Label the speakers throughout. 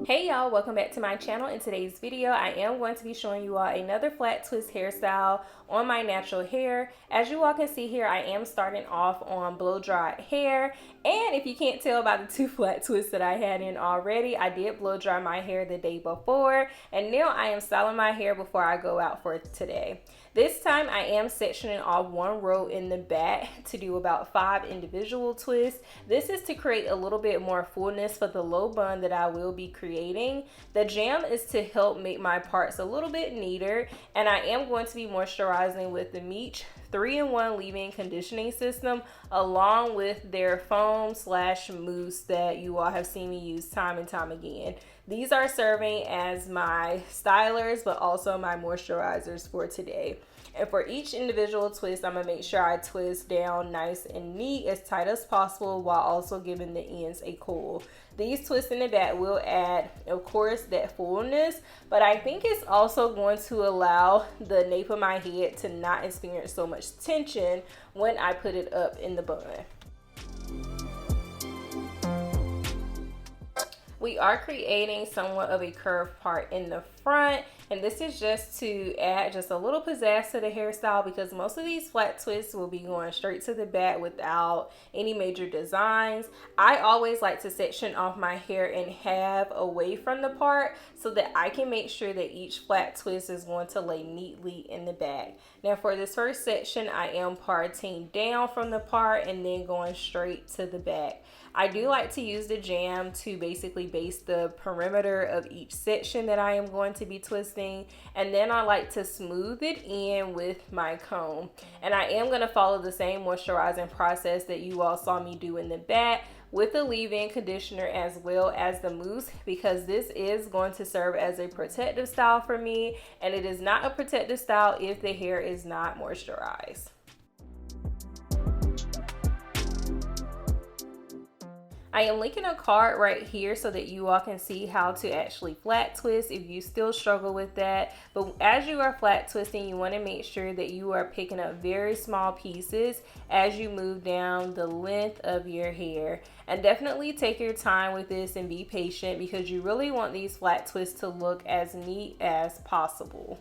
Speaker 1: Hey y'all, welcome back to my channel. In today's video, I am going to be showing you all another flat twist hairstyle on my natural hair. As you all can see here, I am starting off on blow dried hair. And if you can't tell by the two flat twists that I had in already, I did blow dry my hair the day before. And now I am styling my hair before I go out for today. This time I am sectioning off one row in the back to do about 5 individual twists. This is to create a little bit more fullness for the low bun that I will be creating. The jam is to help make my parts a little bit neater, and I am going to be moisturizing with the Meech 3-in-1 leave-in conditioning system along with their foam / mousse that you all have seen me use time and time again. These are serving as my stylers but also my moisturizers for today. And for each individual twist, I'm going to make sure I twist down nice and neat, as tight as possible, while also giving the ends a coil. These twists in the back will add, of course, that fullness, but I think it's also going to allow the nape of my head to not experience so much tension when I put it up in the bun. We are creating somewhat of a curved part in the front, and this is just to add just a little pizzazz to the hairstyle, because most of these flat twists will be going straight to the back without any major designs. I always like to section off my hair in half away from the part so that I can make sure that each flat twist is going to lay neatly in the back. Now for this first section, I am parting down from the part and then going straight to the back. I do like to use the jam to basically base the perimeter of each section that I am going to be twisting, and then I like to smooth it in with my comb. And I am going to follow the same moisturizing process that you all saw me do in the back with the leave-in conditioner as well as the mousse, because this is going to serve as a protective style for me, and it is not a protective style if the hair is not moisturized. I am linking a card right here so that you all can see how to actually flat twist if you still struggle with that. But as you are flat twisting, you want to make sure that you are picking up very small pieces as you move down the length of your hair. And definitely take your time with this and be patient, because you really want these flat twists to look as neat as possible.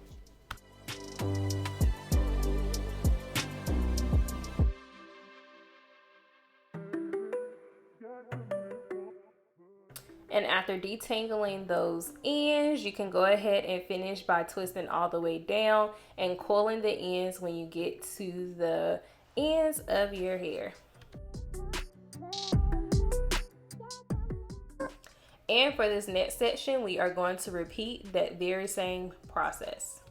Speaker 1: And after detangling those ends, you can go ahead and finish by twisting all the way down and coiling the ends when you get to the ends of your hair. And for this next section, we are going to repeat that very same process.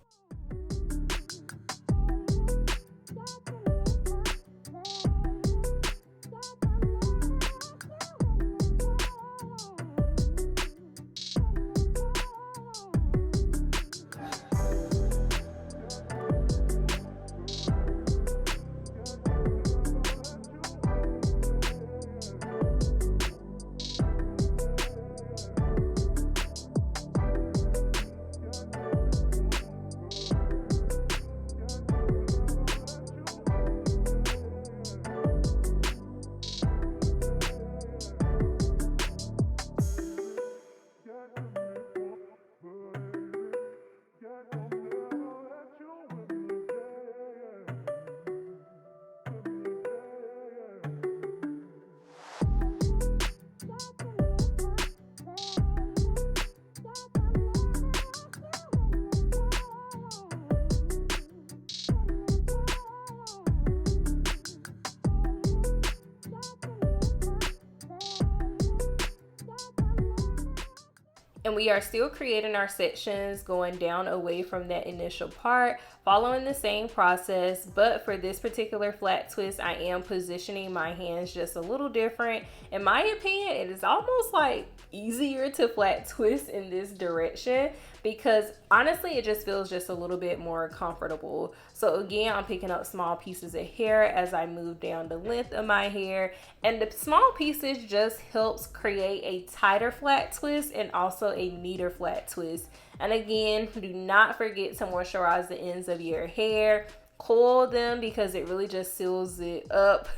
Speaker 1: And we are still creating our sections going down away from that initial part, following the same process. But for this particular flat twist, I am positioning my hands just a little different. In my opinion, it is almost like easier to flat twist in this direction, because honestly it just feels just a little bit more comfortable. So again, I'm picking up small pieces of hair as I move down the length of my hair, and the small pieces just helps create a tighter flat twist and also a neater flat twist. And again, do not forget to moisturize the ends of your hair. coil them because it really just seals it up.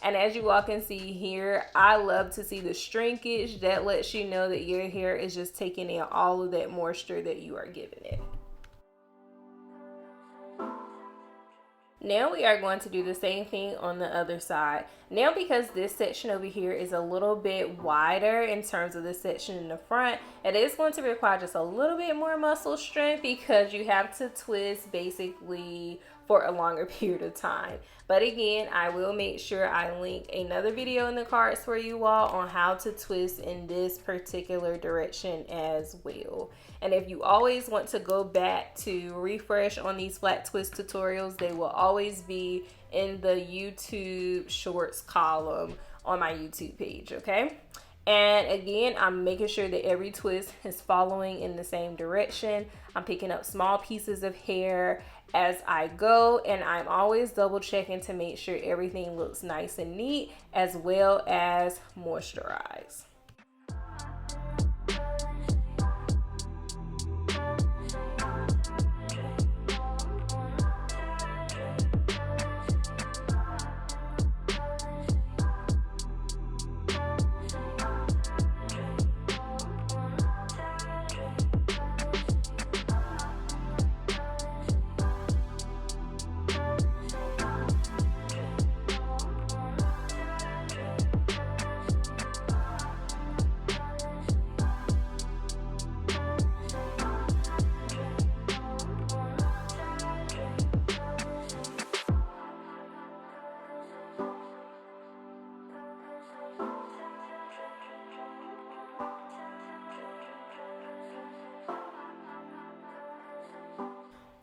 Speaker 1: And as you all can see here, I love to see the shrinkage. That lets you know that your hair is just taking in all of that moisture that you are giving it. Now we are going to do the same thing on the other side. Now, because this section over here is a little bit wider in terms of the section in the front, it is going to require just a little bit more muscle strength because you have to twist basically for a longer period of time. But again, I will make sure I link another video in the cards for you all on how to twist in this particular direction as well. And if you always want to go back to refresh on these flat twist tutorials, they will always be in the YouTube shorts column on my YouTube page, okay? And again, I'm making sure that every twist is following in the same direction. I'm picking up small pieces of hair as I go, and I'm always double checking to make sure everything looks nice and neat as well as moisturized.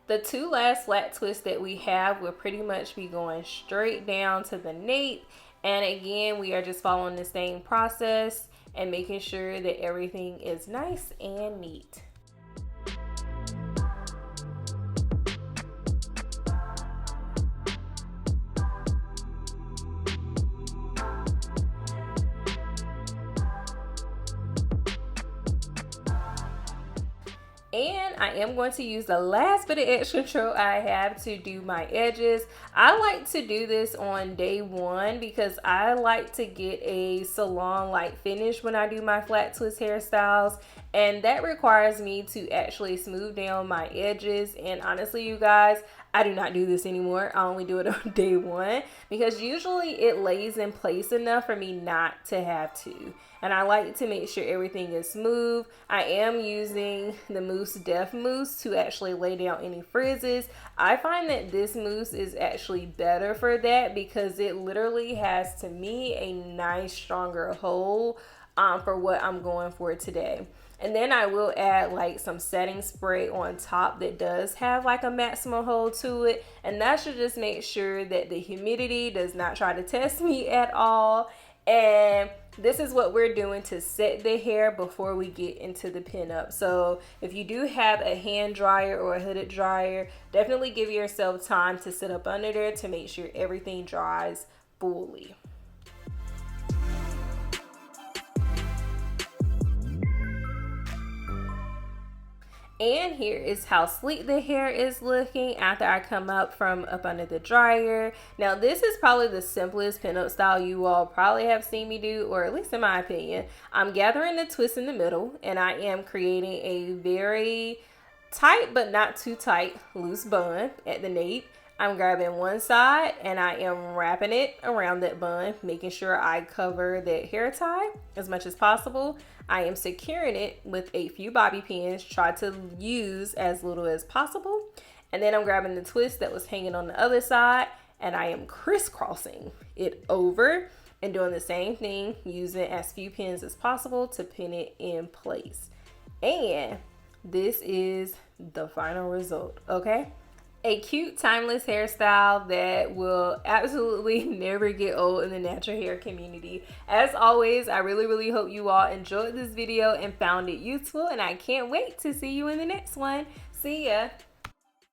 Speaker 1: The two last flat twists that we have will pretty much be going straight down to the nape. And again, we are just following the same process and making sure that everything is nice and neat. And I am going to use the last bit of edge control I have to do my edges. I like to do this on day one because I like to get a salon-like finish when I do my flat twist hairstyles. And that requires me to actually smooth down my edges. And honestly, you guys, I do not do this anymore. I only do it on day one because usually it lays in place enough for me not to have to. And I like to make sure everything is smooth. I am using the Mousse Def Mousse to actually lay down any frizzes. I find that this mousse is actually better for that because it literally has, to me, a nice stronger hold for what I'm going for today. And then I will add like some setting spray on top that does have like a maximum hold to it. And that should just make sure that the humidity does not try to test me at all. And this is what we're doing to set the hair before we get into the pinup. So if you do have a hand dryer or a hooded dryer, definitely give yourself time to sit up under there to make sure everything dries fully. And here is how sleek the hair is looking after I come up from up under the dryer. Now this is probably the simplest pinup style you all probably have seen me do, or at least in my opinion. I'm gathering the twist in the middle and I am creating a very tight but not too tight loose bun at the nape. I'm grabbing one side and I am wrapping it around that bun, making sure I cover that hair tie as much as possible. I am securing it with a few bobby pins, try to use as little as possible. And then I'm grabbing the twist that was hanging on the other side and I am crisscrossing it over and doing the same thing, using as few pins as possible to pin it in place. And this is the final result, okay? A cute, timeless hairstyle that will absolutely never get old in the natural hair community. As always, I really hope you all enjoyed this video and found it useful, and I can't wait to see you in the next one. See ya!